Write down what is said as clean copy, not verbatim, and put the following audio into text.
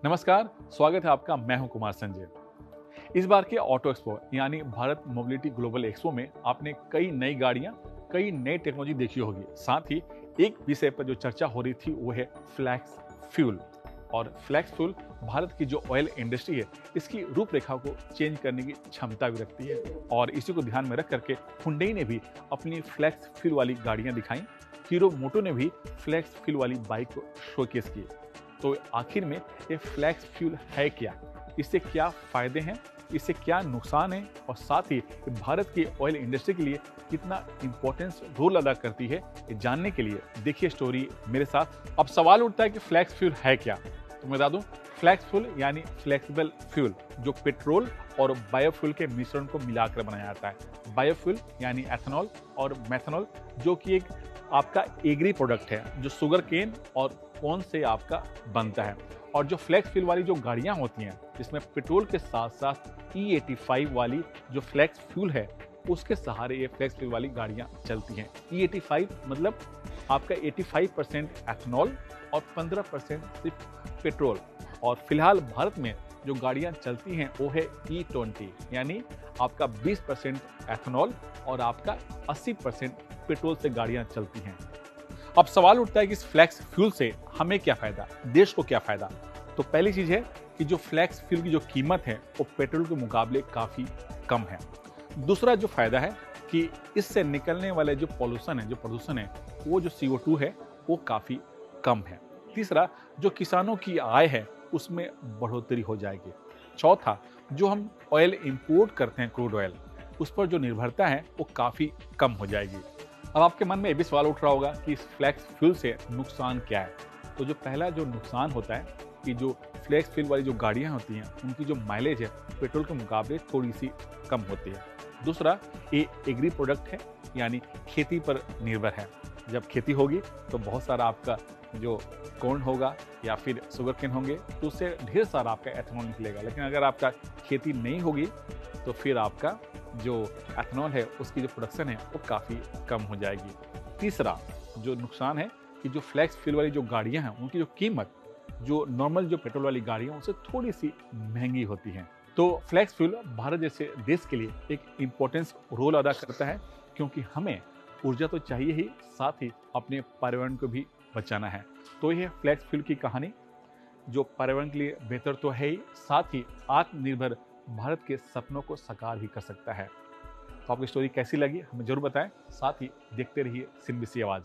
नमस्कार, स्वागत है आपका। मैं हूं कुमार संजय। इस बार के ऑटो एक्सपो यानी भारत मोबिलिटी ग्लोबल एक्सपो में आपने कई नई गाड़ियां, कई नई टेक्नोलॉजी देखी होगी। साथ ही एक विषय पर जो चर्चा हो रही थी वो है फ्लैक्स फ्यूल। और फ्लैक्स फ्यूल भारत की जो ऑयल इंडस्ट्री है इसकी रूपरेखा को चेंज करने की क्षमता भी रखती है। और इसी को ध्यान में रख करके हुंडई ने भी अपनी फ्लैक्स फ्यूल वाली गाड़ियां दिखाई। हीरो मोटो ने भी फ्लैक्स फ्यूल वाली बाइक को शोकेस की। तो आखिर में ये फ्लैक्स फ्यूल है क्या, इससे क्या फायदे हैं, इससे क्या नुकसान है और साथ ही भारत की ऑयल इंडस्ट्री के लिए कितना इंपॉर्टेंस रोल अदा करती है, ये जानने के लिए देखिए स्टोरी मेरे साथ। अब सवाल उठता है कि फ्लैक्स फ्यूल है क्या। तो मैं बता दूं, फ्लैक्स फ्यूल यानी फ्लेक्सिबल फ्यूल जो पेट्रोल और बायोफ्यूल के मिश्रण को मिलाकर बनाया जाता है। बायोफ्यूल यानी एथेनॉल और मेथनॉल जो कि एक आपका एग्री प्रोडक्ट है जो शुगर केन और कॉर्न से आपका बनता है। और जो फ्लैक्स फ्यूल वाली जो गाड़ियां होती हैं जिसमें पेट्रोल के साथ साथ E85 वाली जो फ्लैक्स फ्यूल है उसके सहारे ये फ्लैक्स फ्यूल वाली गाड़ियां चलती हैं। E85 मतलब आपका 85% एथेनॉल और 15% सिर्फ पेट्रोल। और फिलहाल भारत में जो गाड़ियां चलती हैं वो है E20 यानी आपका 20% एथेनॉल और आपका 80% पेट्रोल से गाड़ियां चलती हैं। अब सवाल उठता है कि इस फ्लैक्स फ्यूल से हमें क्या फायदा, देश को क्या फायदा। तो पहली चीज है कि जो फ्लैक्स फ्यूल की जो कीमत है वो पेट्रोल के मुकाबले काफी कम है। दूसरा जो फायदा है कि इससे निकलने वाले जो पॉल्यूशन है, जो प्रदूषण है, वो जो CO2 है वो काफी कम है। तीसरा, जो किसानों की आय है उसमें बढ़ोतरी हो जाएगी। चौथा, जो हम ऑयल इंपोर्ट करते हैं क्रूड ऑयल, उस पर जो निर्भरता है वो काफी कम हो जाएगी। अब आपके मन में ये भी सवाल उठ रहा होगा कि इस फ्लैक्स फ्यूल से नुकसान क्या है। तो जो पहला जो नुकसान होता है कि जो फ्लैक्स फ्यूल वाली जो गाड़ियां होती हैं उनकी जो माइलेज है पेट्रोल के मुकाबले थोड़ी सी कम होती है। दूसरा, ये एग्री प्रोडक्ट है यानी खेती पर निर्भर है। जब खेती होगी तो बहुत सारा आपका जो कॉर्न होगा या फिर शुगर केन होंगे तो उससे ढेर सारा आपका एथेनॉल निकलेगा। लेकिन अगर आपका खेती नहीं होगी तो फिर आपका जो एथेनॉल है उसकी जो प्रोडक्शन है वो काफ़ी कम हो जाएगी। तीसरा जो नुकसान है कि जो फ्लैक्स फ्यूल वाली जो गाड़ियां हैं उनकी जो कीमत जो नॉर्मल जो पेट्रोल वाली गाड़ियां उनसे थोड़ी सी महंगी होती हैं। तो फ्लैक्स फ्यूल भारत जैसे देश के लिए एक इम्पोर्टेंस रोल अदा करता है क्योंकि हमें ऊर्जा तो चाहिए ही, साथ ही अपने पर्यावरण को भी बचाना है। तो यह फ्लैक्स फ्यूल की कहानी जो पर्यावरण के लिए बेहतर तो है ही, साथ ही आत्मनिर्भर भारत के सपनों को साकार भी कर सकता है। तो आपकी स्टोरी कैसी लगी हमें जरूर बताएं। साथ ही देखते रहिए CNBC आवाज।